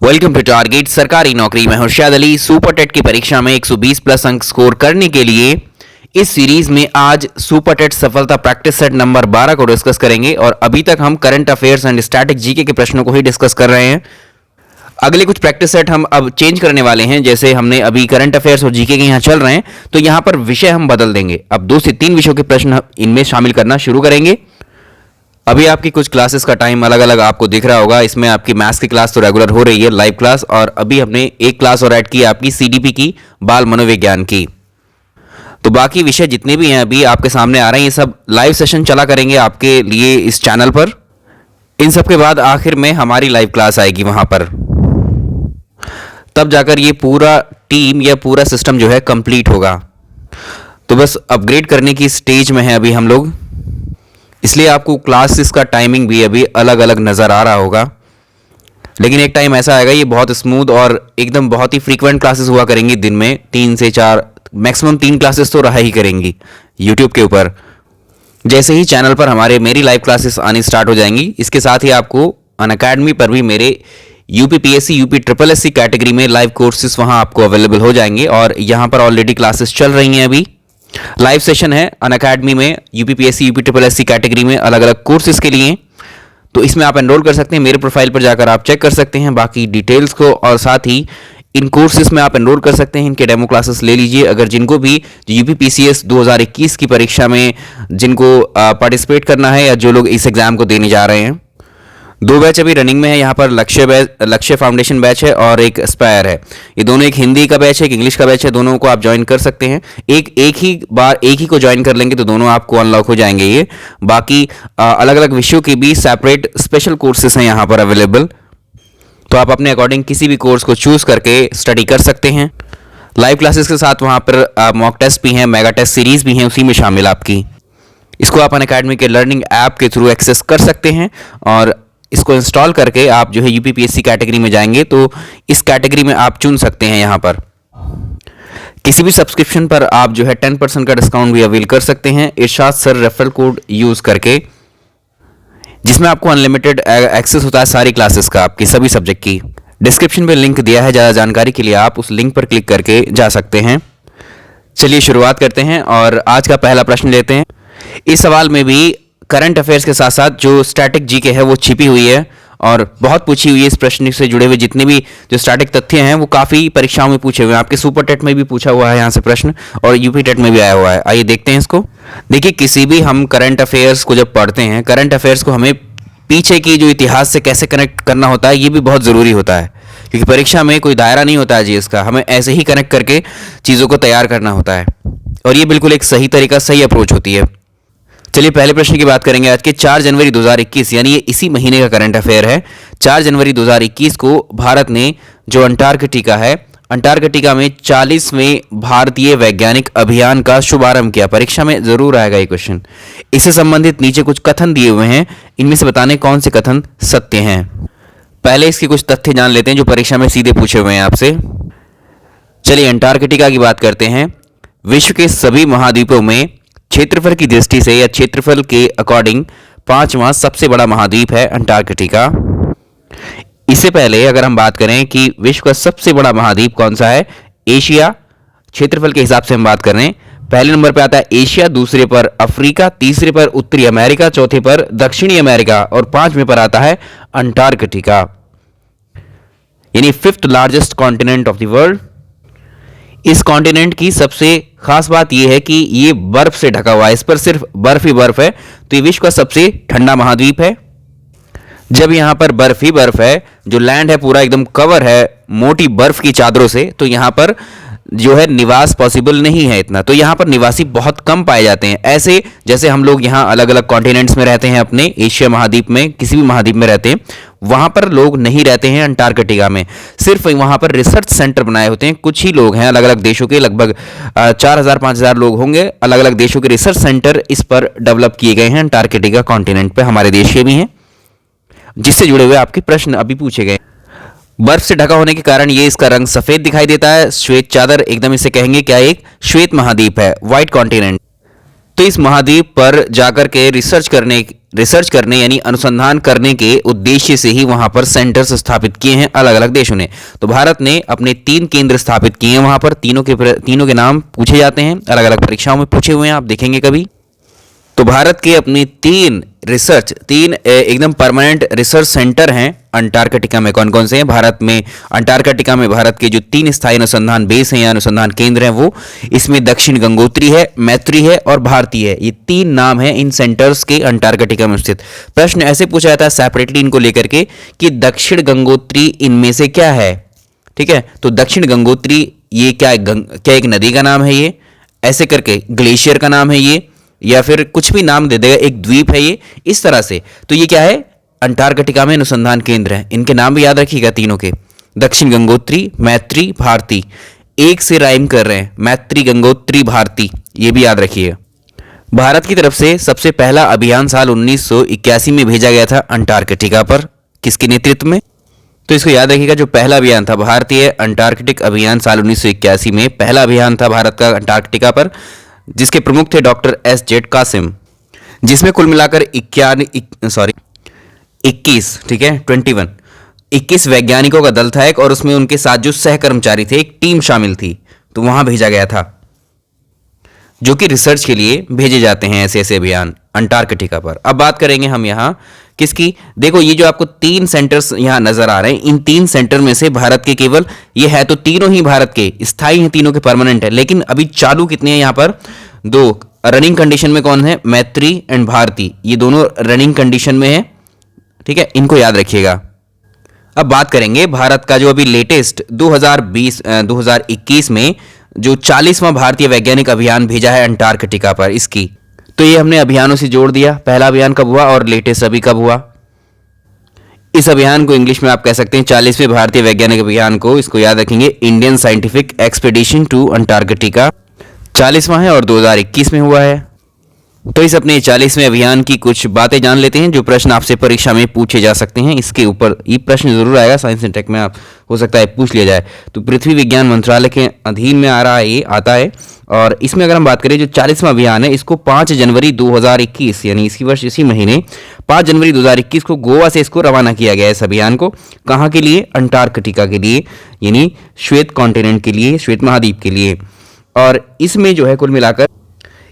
Welcome to target सरकारी नौकरी में हर्षद अली। सुपर टेट की परीक्षा में 120 प्लस अंक स्कोर करने के लिए इस सीरीज में आज सुपर टेट सफलता प्रैक्टिस सेट नंबर 12 को डिस्कस करेंगे। और अभी तक हम current affairs and static GK के प्रश्नों को ही डिस्कस कर रहे हैं। अगले कुछ प्रैक्टिस सेट हम अब चेंज करने वाले हैं। जैसे हमने अभी करंट अफेयर्स और जीके के यहाँ चल रहे हैं, तो यहाँ पर विषय हम बदल देंगे। अब 2 से 3 विषयों के प्रश्न इनमें शामिल करना शुरू करेंगे। अभी आपकी कुछ क्लासेस का टाइम अलग अलग आपको दिख रहा होगा। इसमें आपकी मैथ्स की क्लास तो रेगुलर हो रही है, लाइव क्लास, और अभी हमने एक क्लास और ऐड की आपकी सीडीपी की, बाल मनोविज्ञान की। तो बाकी विषय जितने भी हैं अभी आपके सामने आ रहे हैं, ये सब लाइव सेशन चला करेंगे आपके लिए इस चैनल पर। इन सब के बाद आखिर में हमारी लाइव क्लास आएगी वहां पर, तब जाकर ये पूरा टीम या पूरा सिस्टम जो है कंप्लीट होगा। तो बस अपग्रेड करने की स्टेज में है अभी हम लोग, इसलिए आपको क्लासेस का टाइमिंग भी अभी अलग अलग नज़र आ रहा होगा। लेकिन एक टाइम ऐसा आएगा, ये बहुत स्मूथ और एकदम बहुत ही फ्रीक्वेंट क्लासेस हुआ करेंगी। दिन में 3 से 4 मैक्सिमम 3 क्लासेस तो रहा ही करेंगी यूट्यूब के ऊपर। जैसे ही चैनल पर हमारे मेरी लाइव क्लासेस आनी स्टार्ट हो जाएंगी, इसके साथ ही आपको अनअकैडमी पर भी मेरे UPPSC UP triple SC category में लाइव कोर्सेज वहाँ आपको अवेलेबल हो जाएंगे। और यहाँ पर ऑलरेडी क्लासेस चल रही हैं। अभी लाइव सेशन है अनअकैडमी में UPPSC UP triple SC category में अलग अलग कोर्सेज के लिए। तो इसमें आप एनरोल कर सकते हैं। मेरे प्रोफाइल पर जाकर आप चेक कर सकते हैं बाकी डिटेल्स को, और साथ ही इन कोर्सेज में आप एनरोल कर सकते हैं। इनके डेमो क्लासेस ले लीजिए। अगर जिनको भी यूपीपीसीएस 2021 की परीक्षा में जिनको पार्टिसिपेट करना है, या जो लोग इस एग्जाम को देने जा रहे हैं, 2 बैच अभी रनिंग में है। यहाँ पर लक्ष्य फाउंडेशन बैच है और एक एस्पायर है। ये दोनों, एक हिंदी का बैच है, एक इंग्लिश का बैच है। दोनों को आप ज्वाइन कर सकते हैं। एक ही बार एक ही को ज्वाइन कर लेंगे तो दोनों आपको अनलॉक हो जाएंगे। ये बाकी अलग अलग विषयों के भी सेपरेट स्पेशल कोर्सेस हैं यहाँ पर अवेलेबल। तो आप अपने अकॉर्डिंग किसी भी कोर्स को चूज करके स्टडी कर सकते हैं। लाइव क्लासेस के साथ वहाँ पर मॉक टेस्ट भी हैं, मेगा टेस्ट सीरीज भी हैं उसी में शामिल आपकी। इसको आप अनअकैडमी के लर्निंग ऐप के थ्रू एक्सेस कर सकते हैं। और इसको इंस्टॉल करके आप जो है यूपीपीएससी कैटेगरी में जाएंगे तो इस कैटेगरी में आप चुन सकते हैं। यहाँ पर किसी भी सब्सक्रिप्शन पर आप जो है 10% का डिस्काउंट भी अवेल कर सकते हैं इरशाद सर रेफरल कोड यूज करके, जिसमें आपको अनलिमिटेड एक्सेस होता है सारी क्लासेस का, आपकी सभी सब्जेक्ट की। डिस्क्रिप्शन में लिंक दिया है, ज़्यादा जानकारी के लिए आप उस लिंक पर क्लिक करके जा सकते हैं। चलिए शुरुआत करते हैं और आज का पहला प्रश्न लेते हैं। इस सवाल में भी करंट अफेयर्स के साथ साथ जो स्टैटिक जीके है वो छिपी हुई है और बहुत पूछी हुई है। इस प्रश्न से जुड़े हुए जितने भी जो स्टैटिक तथ्य हैं वो काफ़ी परीक्षाओं में पूछे हुए हैं। आपके सुपर टेट में भी पूछा हुआ है यहाँ से प्रश्न, और यूपी टेट में भी आया हुआ है। आइए देखते हैं इसको। देखिए, किसी भी हम करंट अफेयर्स को जब पढ़ते हैं, करंट अफेयर्स को हमें पीछे की जो इतिहास से कैसे कनेक्ट करना होता है, ये भी बहुत ज़रूरी होता है। क्योंकि परीक्षा में कोई दायरा नहीं होता है जी इसका, हमें ऐसे ही कनेक्ट करके चीज़ों को तैयार करना होता है। और ये बिल्कुल एक सही तरीका, सही अप्रोच होती है। चलिए पहले प्रश्न की बात करेंगे। आज के 4 जनवरी 2021, यानी ये इसी महीने का करंट अफेयर है। 4 जनवरी 2021 को भारत ने जो अंटार्कटिका है, अंटार्कटिका में 40वें भारतीय वैज्ञानिक अभियान का शुभारंभ किया। परीक्षा में जरूर आएगा ये क्वेश्चन। इससे संबंधित नीचे कुछ कथन दिए हुए हैं, इनमें से बताने कौन से कथन सत्य हैं। पहले इसके कुछ तथ्य जान लेते हैं जो परीक्षा में सीधे पूछे हुए हैं आपसे। चलिए अंटार्कटिका की बात करते हैं। विश्व के सभी महाद्वीपों में क्षेत्रफल की दृष्टि से या क्षेत्रफल के अकॉर्डिंग 5वां सबसे बड़ा महाद्वीप है अंटार्कटिका। इससे पहले अगर हम बात करें कि विश्व का सबसे बड़ा महाद्वीप कौन सा है, एशिया। क्षेत्रफल के हिसाब से हम बात करें, पहले नंबर पर आता है एशिया, दूसरे पर अफ्रीका, तीसरे पर उत्तरी अमेरिका, चौथे पर दक्षिणी अमेरिका, और 5वें पर आता है अंटार्कटिका, यानी 5th largest continent of the world. इस कॉन्टिनेंट की सबसे खास बात यह है कि ये बर्फ से ढका हुआ है, इस पर सिर्फ बर्फ ही बर्फ है। तो ये विश्व का सबसे ठंडा महाद्वीप है। जब यहां पर बर्फ ही बर्फ है, जो लैंड है पूरा एकदम कवर है मोटी बर्फ की चादरों से, तो यहां पर जो है निवास पॉसिबल नहीं है इतना। तो यहां पर निवासी बहुत कम पाए जाते हैं। ऐसे जैसे हम लोग यहां अलग अलग कॉन्टिनेंट्स में रहते हैं, अपने एशिया महाद्वीप में किसी भी महाद्वीप में रहते हैं, वहां पर लोग नहीं रहते हैं अंटार्कटिका में। सिर्फ वहां पर रिसर्च सेंटर बनाए होते हैं, कुछ ही लोग हैं अलग अलग देशों के, लगभग 4000-5000 लोग होंगे। अलग अलग देशों के रिसर्च सेंटर इस पर डेवलप किए गए हैं अंटार्कटिका कॉन्टिनेंट पे, हमारे देश के भी हैं, जिससे जुड़े हुए आपके प्रश्न अभी पूछे गए। बर्फ से ढका होने के कारण ये इसका रंग सफेद दिखाई देता है, श्वेत चादर, एकदम इसे कहेंगे क्या, एक श्वेत महाद्वीप है, व्हाइट कॉन्टिनेंट। तो इस महाद्वीप पर जाकर के रिसर्च करने रिसर्च करने यानी अनुसंधान करने के उद्देश्य से ही वहां पर सेंटर्स स्थापित किए हैं अलग अलग देशों ने। तो भारत ने अपने 3 केंद्र स्थापित किए हैं वहां पर। तीनों के नाम पूछे जाते हैं, अलग अलग परीक्षाओं में पूछे हुए हैं, आप देखेंगे कभी। तो भारत के अपने 3 एकदम परमानेंट रिसर्च सेंटर हैं अंटार्कटिका में। कौन कौन से हैं? भारत में अंटार्कटिका में भारत के जो 3 स्थायी अनुसंधान बेस हैं या अनुसंधान केंद्र हैं वो, इसमें दक्षिण गंगोत्री है, मैत्री है और भारती है। ये 3 नाम हैं इन सेंटर्स के अंटार्कटिका में स्थित। प्रश्न ऐसे पूछा जाता है सेपरेटली इनको लेकर के कि दक्षिण गंगोत्री इनमें से क्या है। ठीक है, तो दक्षिण गंगोत्री ये क्या एक नदी का नाम है ये, ऐसे करके ग्लेशियर का नाम है ये, या फिर कुछ भी नाम दे देगा, एक द्वीप है ये, इस तरह से। तो ये क्या है? अंटार्कटिका में अनुसंधान केंद्र है। इनके नाम भी याद रखिएगा तीनों के, दक्षिण गंगोत्री, मैत्री, भारती। एक से राइम कर रहे हैं, मैत्री, गंगोत्री, भारती, ये भी याद रखिएगा। भारत की तरफ से सबसे पहला अभियान साल 1981 में भेजा गया था अंटार्कटिका पर। किसके नेतृत्व में? तो इसको याद रखिएगा, जो पहला अभियान था भारतीय अंटार्कटिक अभियान साल 1981 में पहला अभियान था भारत का अंटार्कटिका पर, जिसके प्रमुख थे डॉक्टर S.Z. कासिम, जिसमें कुल मिलाकर 21 वैज्ञानिकों का दल था एक, और उसमें उनके साथ जो सहकर्मचारी थे, एक टीम शामिल थी। तो वहां भेजा गया था, जो कि रिसर्च के लिए भेजे जाते हैं ऐसे ऐसे अभियान अंटार्कटिका पर। अब बात करेंगे हम यहाँ किसकी? देखो ये जो आपको 3 सेंटर्स यहाँ नजर आ रहे हैं, इन 3 सेंटर में से भारत के केवल ये है तो तीनों ही भारत के स्थायी हैं, तीनों के परमानेंट है। लेकिन अभी चालू कितने हैं यहाँ पर? 2 रनिंग कंडीशन में। कौन है? मैत्री एंड भारती, ये दोनों रनिंग कंडीशन में है। ठीक है, इनको याद रखिएगा। अब बात करेंगे भारत का जो अभी लेटेस्ट 2021 में जो 40वां भारतीय वैज्ञानिक अभियान भेजा है अंटार्कटिका पर, इसकी। तो ये हमने अभियानों से जोड़ दिया, पहला अभियान कब हुआ और लेटेस्ट अभी कब हुआ। इस अभियान को इंग्लिश में आप कह सकते हैं 40वें भारतीय वैज्ञानिक अभियान को, इसको याद रखेंगे, Indian scientific expedition to Antarctica. 40वां है और 2021 में हुआ है। तो इस अपने 40वें अभियान की कुछ बातें जान लेते हैं जो प्रश्न आपसे परीक्षा में पूछे जा सकते हैं। इसके ऊपर ये प्रश्न जरूर आएगा, साइंस एंड टेक में आप हो सकता है पूछ लिया जाए। तो पृथ्वी विज्ञान मंत्रालय के अधीन में आ रहा है, ये आता है। और इसमें अगर हम बात करें, जो 40वां अभियान है, इसको 5 जनवरी 2021 यानी इसी वर्ष इसी महीने 5 जनवरी 2021 को गोवा से इसको रवाना किया गया है। इस अभियान को कहाँ के लिए? अंटार्कटिका के लिए, यानी श्वेत कॉन्टिनेंट के लिए, श्वेत महाद्वीप के लिए। और इसमें जो है कुल मिलाकर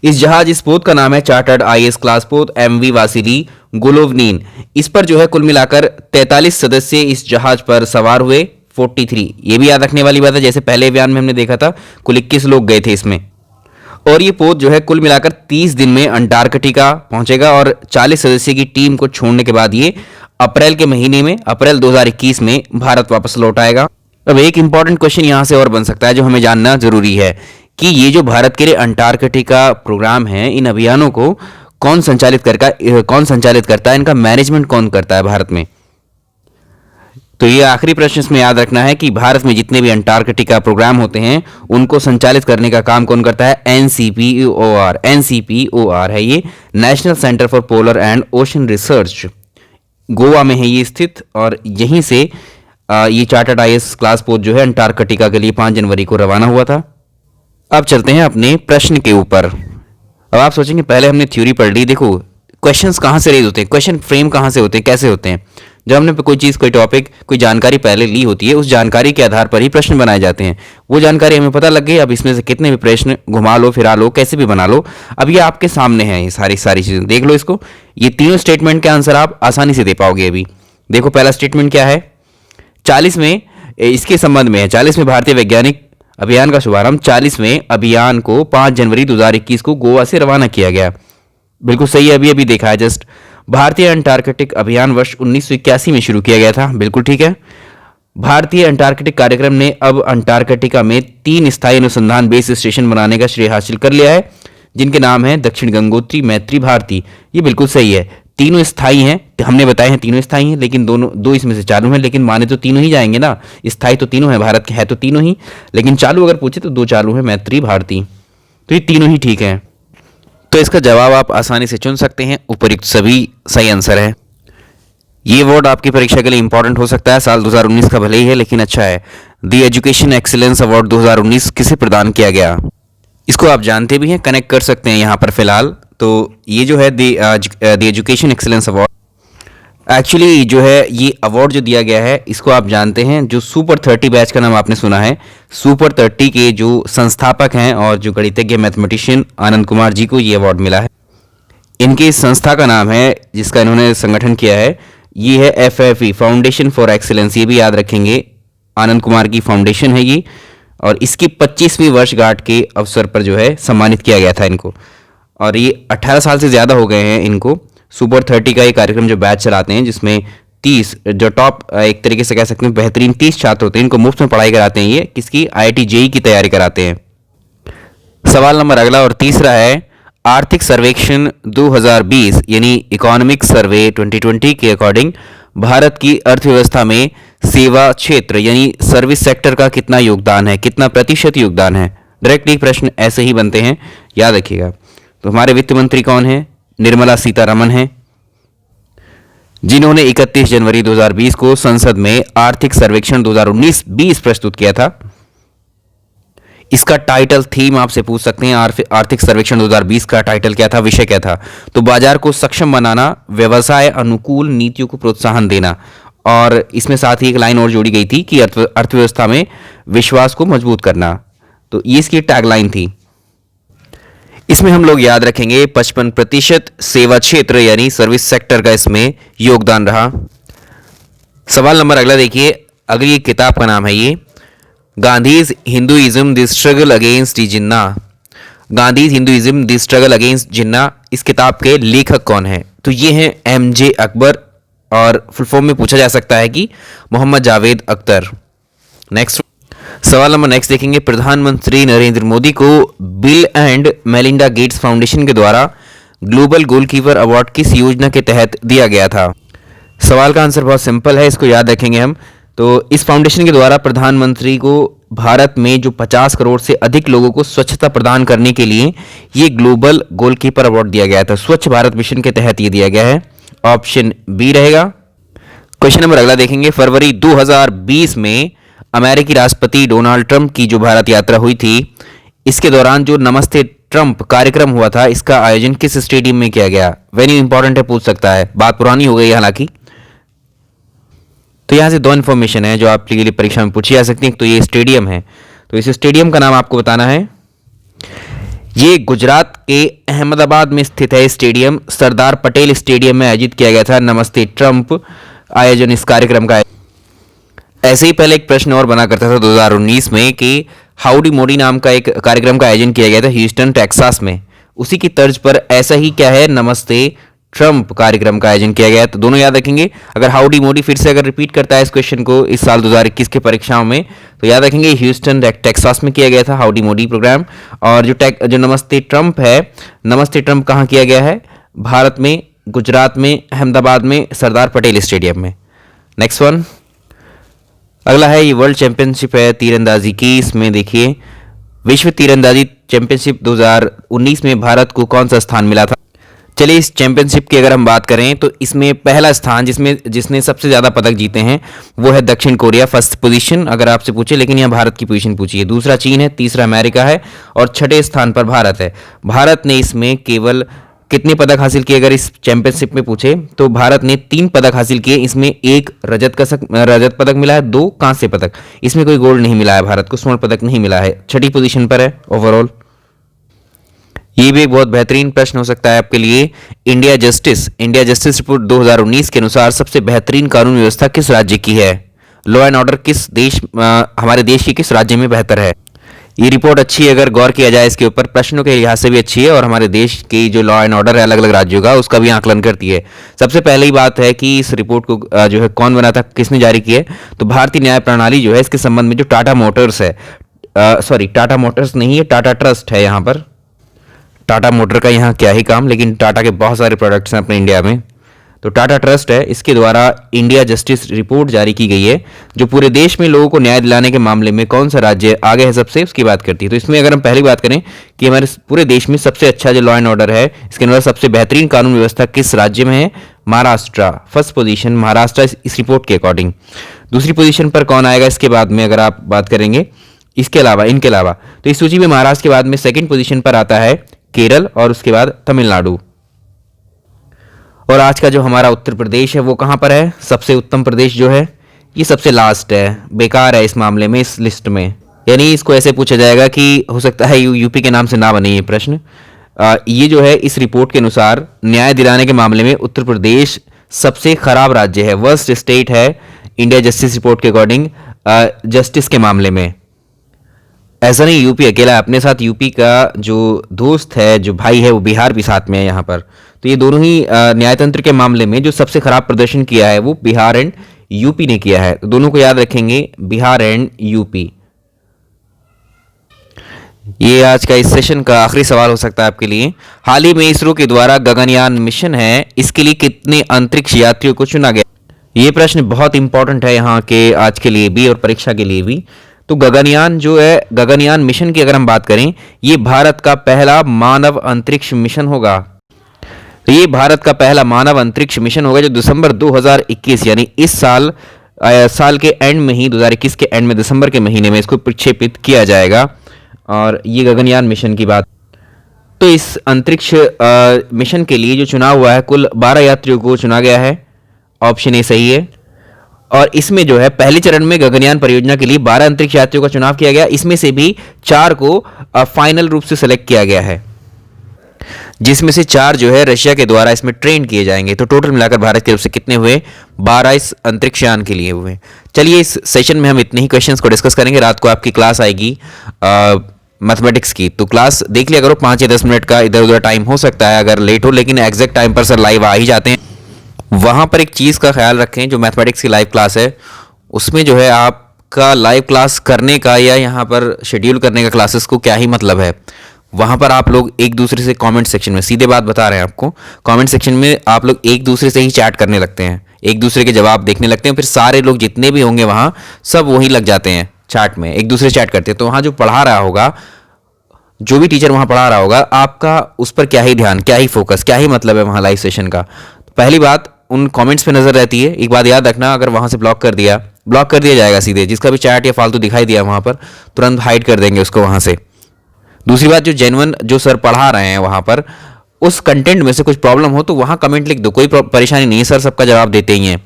इस पोत का नाम है चार्टर्ड IAS क्लास पोत MV वासिली गोलोवनीन। इस पर जो है कुल मिलाकर 43 सदस्य इस जहाज पर सवार हुए। 43, ये भी याद रखने वाली बात है, जैसे पहले अभियान में हमने देखा था कुल 21 लोग गए थे इसमें। और ये पोत जो है कुल मिलाकर 30 दिन में अंटार्कटिका पहुंचेगा और 40 सदस्य की टीम को छोड़ने के बाद ये अप्रैल के महीने में, अप्रैल 2021 में भारत वापस लौट आएगा। अब एक इंपॉर्टेंट क्वेश्चन यहां से और बन सकता है जो हमें जानना जरूरी है कि ये जो भारत के लिए अंटार्कटिका प्रोग्राम है, इन अभियानों को कौन संचालित करता है, इनका मैनेजमेंट कौन करता है भारत में। तो ये आखिरी प्रश्न इसमें याद रखना है कि भारत में जितने भी अंटार्कटिका प्रोग्राम होते हैं उनको संचालित करने का काम कौन करता है? NCPOR है ये, national centre for polar and ocean research. Goa में है ये स्थित, और यहीं से ये चार्टर्ड IAS क्लास पोत जो है अंटार्कटिका के लिए 5 जनवरी को रवाना हुआ था। अब चलते हैं अपने प्रश्न के ऊपर। अब आप सोचेंगे पहले हमने थ्योरी पढ़ ली, देखो क्वेश्चंस कहाँ से रेज होते हैं, क्वेश्चन फ्रेम कहाँ से होते हैं, कैसे होते हैं। जब हमने कोई चीज़, कोई टॉपिक, कोई जानकारी पहले ली होती है, उस जानकारी के आधार पर ही प्रश्न बनाए जाते हैं। वो जानकारी हमें पता लग गई, अब इसमें से कितने भी प्रश्न घुमा लो, फिरा लो, कैसे भी बना लो। अब ये आपके सामने है, ये सारी चीज़ें देख लो इसको। ये तीनों स्टेटमेंट के आंसर आप आसानी से दे पाओगे। अभी देखो पहला स्टेटमेंट क्या है, 40वें इसके संबंध में है, 40वें भारतीय वैज्ञानिक अभियान का शुभारंभ 40वें अभियान को 5 जनवरी 2021 को गोवा से रवाना किया गया। बिल्कुल सही है, अभी देखा है जस्ट। भारतीय अंटार्कटिक अभियान वर्ष 1981 में शुरू किया गया था, बिल्कुल ठीक है। भारतीय अंटार्कटिक कार्यक्रम ने अब अंटार्कटिका में 3 स्थायी अनुसंधान बेस स्टेशन बनाने का श्रेय हासिल कर लिया है, जिनके नाम है दक्षिण गंगोत्री, मैत्री, भारती। ये बिल्कुल सही है, तीनों स्थायी हैं, हमने बताए हैं तीनों स्थायी हैं, लेकिन दो इसमें से चालू हैं। लेकिन माने तो तीनों ही जाएंगे ना, स्थायी तो तीनों है, भारत के है तो तीनों ही, लेकिन चालू अगर पूछे तो 2 चालू हैं, मैत्री, भारती। तो ये तीनों ही ठीक हैं। तो इसका जवाब आप आसानी से चुन सकते हैं, उपयुक्त सभी सही आंसर है। ये अवार्ड आपकी परीक्षा के लिए इंपॉर्टेंट हो सकता है, साल 2019 का भले ही है लेकिन अच्छा है। दी एजुकेशन एक्सीलेंस अवार्ड 2019 किसे प्रदान किया गया, इसको आप जानते भी हैं, कनेक्ट कर सकते हैं यहाँ पर फिलहाल। तो ये जो है the education excellence award, actually जो है ये अवार्ड जो दिया गया है इसको आप जानते हैं, जो सुपर 30 बैच का नाम आपने सुना है, सुपर 30 के जो संस्थापक हैं और जो गणितज्ञ मैथमेटिशियन आनंद कुमार जी को ये अवार्ड मिला है। इनकी संस्था का नाम है जिसका इन्होंने संगठन किया है, ये है FFE फाउंडेशन फॉर एक्सीलेंस। ये भी याद रखेंगे, आनंद कुमार की फाउंडेशन है ये, और इसकी 25वीं वर्षगांठ के अवसर पर जो है सम्मानित किया गया था इनको। और ये 18 साल से ज़्यादा हो गए हैं इनको। सुपर 30 का ये कार्यक्रम जो बैच चलाते हैं जिसमें 30 जो टॉप एक तरीके से कह सकते हैं बेहतरीन 30 छात्र होते हैं, इनको मुफ्त में पढ़ाई कराते हैं। ये किसकी? IIT JEE की तैयारी कराते हैं। सवाल नंबर अगला और तीसरा है, आर्थिक सर्वेक्षण 2020 यानी इकोनॉमिक सर्वे 2020 के अकॉर्डिंग भारत की अर्थव्यवस्था में सेवा क्षेत्र यानी सर्विस सेक्टर का कितना योगदान है, कितना प्रतिशत योगदान है? डायरेक्टली प्रश्न ऐसे ही बनते हैं, याद रखिएगा। तो हमारे वित्त मंत्री कौन है? निर्मला सीतारमण है, जिन्होंने 31 जनवरी 2020 को संसद में आर्थिक सर्वेक्षण 2019-20 प्रस्तुत किया था। इसका टाइटल थीम आपसे पूछ सकते हैं, आर्थिक सर्वेक्षण 2020 का टाइटल क्या था, विषय क्या था? तो बाजार को सक्षम बनाना, व्यवसाय अनुकूल नीतियों को प्रोत्साहन देना, और इसमें साथ ही एक लाइन और जोड़ी गई थी कि अर्थव्यवस्था में विश्वास को मजबूत करना। तो ये इसकी टैगलाइन थी। इसमें हम लोग याद रखेंगे 55% सेवा क्षेत्र यानी सर्विस सेक्टर का इसमें योगदान रहा। सवाल नंबर अगला देखिए, अगली किताब का नाम है ये Gandhi's Hinduism the struggle against Jinnah. Gandhi's Hinduism the struggle against Jinnah, इस किताब के लेखक कौन है? तो ये हैं MJ अकबर, और फुल फॉर्म में पूछा जा सकता है कि मोहम्मद जावेद अख्तर। नेक्स्ट सवाल नंबर नेक्स्ट देखेंगे, प्रधानमंत्री नरेंद्र मोदी को bill and Melinda Gates foundation के द्वारा ग्लोबल गोलकीपर अवार्ड किस योजना के तहत दिया गया था? सवाल का आंसर बहुत सिंपल है, इसको याद रखेंगे हम। तो इस फाउंडेशन के द्वारा प्रधानमंत्री को भारत में जो 50 करोड़ से अधिक लोगों को स्वच्छता प्रदान करने के लिए ये ग्लोबल गोलकीपर अवार्ड दिया गया था। स्वच्छ भारत मिशन के तहत ये दिया गया है। ऑप्शन बी रहेगा। क्वेश्चन नंबर अगला देखेंगे, फरवरी 2020 में अमेरिकी राष्ट्रपति डोनाल्ड ट्रंप की जो भारत यात्रा हुई थी, इसके दौरान जो नमस्ते ट्रंप कार्यक्रम हुआ था, इसका आयोजन किस स्टेडियम में किया गया? वेरी इंपॉर्टेंट है, पूछ सकता है, बात पुरानी हो गई हालांकि। तो यहां से दो इन्फॉर्मेशन है जो आपके लिए परीक्षा में पूछी जा सकती है। तो ये स्टेडियम है, तो इस स्टेडियम का नाम आपको बताना है। ये गुजरात के अहमदाबाद में स्थित है। स्टेडियम सरदार पटेल स्टेडियम में आयोजित किया गया था नमस्ते ट्रंप आयोजन इस कार्यक्रम का। ऐसे ही पहले एक प्रश्न और बना करता था 2019 में कि हाउडी मोडी नाम का एक कार्यक्रम का आयोजन किया गया था ह्यूस्टन टेक्सास में। उसी की तर्ज पर ऐसा ही क्या है, नमस्ते ट्रंप कार्यक्रम का आयोजन किया गया। तो दोनों याद रखेंगे। अगर हाउडी मोडी फिर से अगर रिपीट करता है इस क्वेश्चन को इस साल 2021 के परीक्षाओं में, तो याद रखेंगे ह्यूस्टन टेक्सास में किया गया था हाउडी मोडी प्रोग्राम। और जो नमस्ते ट्रंप है, नमस्ते ट्रंप कहाँ किया गया है? भारत में, गुजरात में, अहमदाबाद में, सरदार पटेल स्टेडियम में। नेक्स्ट वन अगला है, ये वर्ल्ड चैंपियनशिप है तीरंदाजी की। इसमें देखिए विश्व तीरंदाजी चैंपियनशिप 2019 में भारत को कौन सा स्थान मिला था? चलिए इस चैंपियनशिप की अगर हम बात करें तो इसमें पहला स्थान जिसने सबसे ज़्यादा पदक जीते हैं वो है दक्षिण कोरिया, फर्स्ट पोजीशन अगर आपसे पूछे, लेकिन यहाँ भारत की पोजीशन पूछी है। दूसरा चीन है, तीसरा अमेरिका है और छठे स्थान पर भारत है। भारत ने इसमें केवल कितने पदक हासिल किए अगर इस चैंपियनशिप में पूछे तो भारत ने 3 पदक हासिल किए। इसमें एक रजत पदक मिला है, 2 कांस्य पदक, इसमें कोई गोल्ड नहीं मिला है भारत को, स्वर्ण पदक नहीं मिला है। छठी पोजीशन पर है ओवरऑल। ये भी एक बहुत बेहतरीन प्रश्न हो सकता है आपके लिए। इंडिया जस्टिस रिपोर्ट 2019 के अनुसार सबसे बेहतरीन कानून व्यवस्था किस राज्य की है? लॉ एंड ऑर्डर किस देश हमारे देश की किस राज्य में बेहतर है? ये रिपोर्ट अच्छी है अगर गौर किया जाए इसके ऊपर, प्रश्नों के लिहाज से भी अच्छी है और हमारे देश की जो लॉ एंड ऑर्डर है अलग अलग राज्यों का उसका भी आकलन करती है। सबसे पहले ही बात है कि इस रिपोर्ट को जो है कौन बना था, किसने जारी की है? तो भारतीय न्याय प्रणाली जो है इसके संबंध में जो टाटा मोटर्स है, टाटा मोटर्स नहीं है, टाटा ट्रस्ट है। यहाँ पर टाटा मोटर का यहाँ क्या ही काम, लेकिन टाटा के बहुत सारे प्रोडक्ट्स हैं अपने इंडिया में। तो टाटा ट्रस्ट है, इसके द्वारा इंडिया जस्टिस रिपोर्ट जारी की गई है जो पूरे देश में लोगों को न्याय दिलाने के मामले में कौन सा राज्य आगे है सबसे, उसकी बात करती है। तो इसमें अगर हम पहली बात करें कि हमारे पूरे देश में सबसे अच्छा जो लॉ एंड ऑर्डर है, इसके अंदर सबसे बेहतरीन कानून व्यवस्था किस राज्य में है? महाराष्ट्र, फर्स्ट पोजीशन महाराष्ट्र इस रिपोर्ट के अकॉर्डिंग। दूसरी पोजीशन पर कौन आएगा इसके बाद में अगर आप बात करेंगे इनके अलावा, तो इस सूची में महाराष्ट्र के बाद में सेकंड पोजीशन पर आता है केरल और उसके बाद तमिलनाडु। और आज का जो हमारा उत्तर प्रदेश है वो कहाँ पर है? सबसे उत्तम प्रदेश जो है ये सबसे लास्ट है, बेकार है इस मामले में, इस लिस्ट में। यानी इसको ऐसे पूछा जाएगा कि हो सकता है यूपी के नाम से ना बने ये प्रश्न। ये जो है इस रिपोर्ट के अनुसार न्याय दिलाने के मामले में उत्तर प्रदेश सबसे खराब राज्य है, वर्स्ट स्टेट है इंडिया जस्टिस रिपोर्ट के अकॉर्डिंग जस्टिस के मामले में। ऐसा नहीं यूपी अकेला है, अपने साथ यूपी का जो दोस्त है, जो भाई है, वो बिहार भी साथ में है यहाँ पर। तो ये दोनों ही न्यायतंत्र के मामले में जो सबसे खराब प्रदर्शन किया है वो बिहार एंड यूपी ने किया है। तो दोनों को याद रखेंगे, बिहार एंड यूपी। ये आज का इस सेशन का आखिरी सवाल हो सकता है आपके लिए। हाल ही में इसरो के द्वारा गगनयान मिशन है, इसके लिए कितने अंतरिक्ष यात्रियों को चुना गया? ये प्रश्न बहुत इंपॉर्टेंट है यहाँ के आज के लिए भी और परीक्षा के लिए भी। तो गगनयान जो है, गगनयान मिशन की अगर हम बात करें, ये भारत का पहला मानव अंतरिक्ष मिशन होगा। तो ये भारत का पहला मानव अंतरिक्ष मिशन होगा जो दिसंबर 2021 यानी इस साल के एंड में ही, 2021 के एंड में दिसंबर के महीने में इसको प्रक्षेपित किया जाएगा। और ये गगनयान मिशन की बात। तो इस अंतरिक्ष मिशन के लिए जो चुनाव हुआ है, कुल 12 यात्रियों को चुना गया है। ऑप्शन ए सही है। और इसमें जो है पहले चरण में गगनयान परियोजना के लिए 12 अंतरिक्ष यात्रियों का चुनाव किया गया। इसमें से भी 4 को फाइनल रूप से सेलेक्ट किया गया है, जिसमें से 4 जो है रशिया के द्वारा इसमें ट्रेन किए जाएंगे। तो टोटल मिलाकर भारत की तरफ से कितने हुए? 12 इस अंतरिक्षयान के लिए हुए। चलिए इस सेशन में हम इतने ही क्वेश्चंस को डिस्कस करेंगे। रात को आपकी क्लास आएगी मैथमेटिक्स की, तो क्लास देख लिया करो। 5 या 10 मिनट का इधर उधर टाइम हो सकता है अगर लेट हो, लेकिन एग्जैक्ट टाइम पर सर लाइव आ ही जाते हैं। वहाँ पर एक चीज़ का ख्याल रखें, जो मैथमेटिक्स की लाइव क्लास है उसमें जो है आपका लाइव क्लास करने का या यहाँ पर शेड्यूल करने का क्लासेस को क्या ही मतलब है। वहाँ पर आप लोग एक दूसरे से कमेंट सेक्शन में, सीधे बात बता रहे हैं आपको, कमेंट सेक्शन में आप लोग एक दूसरे से ही चैट करने लगते हैं, एक दूसरे के जवाब देखने लगते हैं। फिर सारे लोग जितने भी होंगे वहाँ सब वहीं लग जाते हैं चैट में, एक दूसरे से चैट करते हैं। तो वहाँ जो पढ़ा रहा होगा, जो भी टीचर वहाँ पढ़ा रहा होगा, आपका उस पर क्या ही ध्यान, क्या ही फोकस, क्या ही मतलब है वहाँ लाइव सेशन का। तो पहली बात उन कमेंट्स पे नज़र रहती है। एक बात याद रखना, अगर वहाँ से ब्लॉक कर दिया जाएगा सीधे। जिसका भी चैट या फालतू दिखाई दिया वहाँ पर तुरंत हाइड कर देंगे उसको वहाँ से। दूसरी बात, जो जेन्युइन जो सर पढ़ा रहे हैं वहाँ पर, उस कंटेंट में से कुछ प्रॉब्लम हो तो वहाँ कमेंट लिख दो, कोई परेशानी नहीं है, सर सबका जवाब देते ही हैं।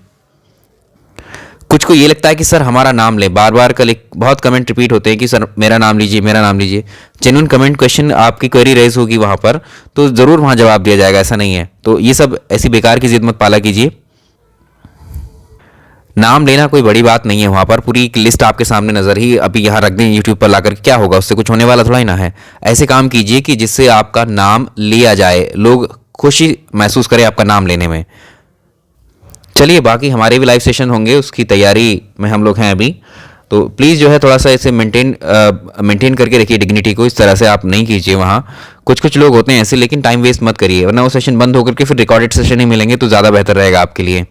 कुछ को ये लगता है कि सर हमारा नाम ले, बार बार कल एक बहुत कमेंट रिपीट होते हैं कि सर मेरा नाम लीजिए, मेरा नाम लीजिए। जेन्युइन कमेंट क्वेश्चन आपकी क्वेरी रेज होगी वहाँ पर तो ज़रूर वहाँ जवाब दिया जाएगा, ऐसा नहीं है। तो ये सब ऐसी बेकार की जिद मत पाला कीजिए। नाम लेना कोई बड़ी बात नहीं है, वहाँ पर पूरी एक लिस्ट आपके सामने नजर ही अभी यहाँ रख दें यूट्यूब पर लाकर, क्या होगा, उससे कुछ होने वाला थोड़ा ही ना है। ऐसे काम कीजिए कि जिससे आपका नाम लिया जाए, लोग खुशी महसूस करें आपका नाम लेने में। चलिए, बाकी हमारे भी लाइव सेशन होंगे, उसकी तैयारी में हम लोग हैं अभी। तो प्लीज़ जो है थोड़ा सा इसे मेंटेन करके रखिए डिग्निटी को। इस तरह से आप नहीं कीजिए। वहाँ कुछ लोग होते हैं ऐसे, लेकिन टाइम वेस्ट मत करिए, वरना वो सेशन बंद होकर के फिर रिकॉर्डेड सेशन ही मिलेंगे तो ज़्यादा बेहतर रहेगा आपके लिए।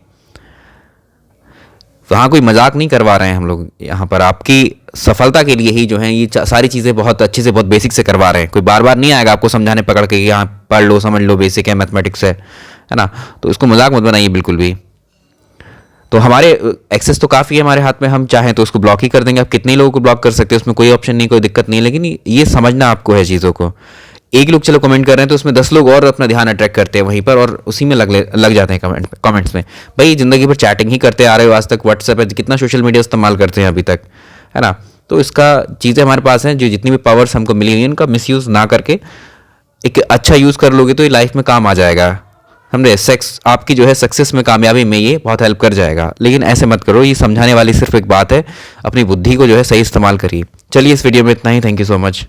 वहाँ कोई मजाक नहीं करवा रहे हैं हम लोग, यहाँ पर आपकी सफलता के लिए ही जो है ये सारी चीज़ें बहुत अच्छे से, बहुत बेसिक से करवा रहे हैं। कोई बार बार नहीं आएगा आपको समझाने पकड़ के कि यहाँ पढ़ लो, समझ लो, बेसिक है, मैथमेटिक्स है ना। तो इसको मजाक मत बनाइए बिल्कुल भी। तो हमारे एक्सेस तो काफ़ी है हमारे हाथ में, हम चाहें तो उसको ब्लॉक ही कर देंगे। आप कितने लोगों को ब्लॉक कर सकते हैं, उसमें कोई ऑप्शन नहीं, कोई दिक्कत नहीं। लेकिन ये समझना आपको है चीज़ों को। एक लोग चलो कमेंट कर रहे हैं तो उसमें 10 लोग और अपना ध्यान अट्रैक्ट करते हैं वहीं पर, और उसी में लग जाते हैं कमेंट्स में। भाई ज़िंदगी भर चैटिंग ही करते आ रहे हो आज तक, व्हाट्सएप है, कितना सोशल मीडिया इस्तेमाल करते हैं अभी तक, है ना। तो इसका चीज़ें हमारे पास हैं, जो जितनी भी पावर्स हमको मिली हुई हैं उनका मिसयूज़ ना करके एक अच्छा यूज़ कर लोगे तो ये लाइफ में काम आ जाएगा। समझे, आपकी जो है सक्सेस में, कामयाबी में ये बहुत हेल्प कर जाएगा। लेकिन ऐसे मत करो, ये समझाने वाली सिर्फ एक बात है, अपनी बुद्धि को जो है सही इस्तेमाल करिए। चलिए, इस वीडियो में इतना ही। Thank you so much.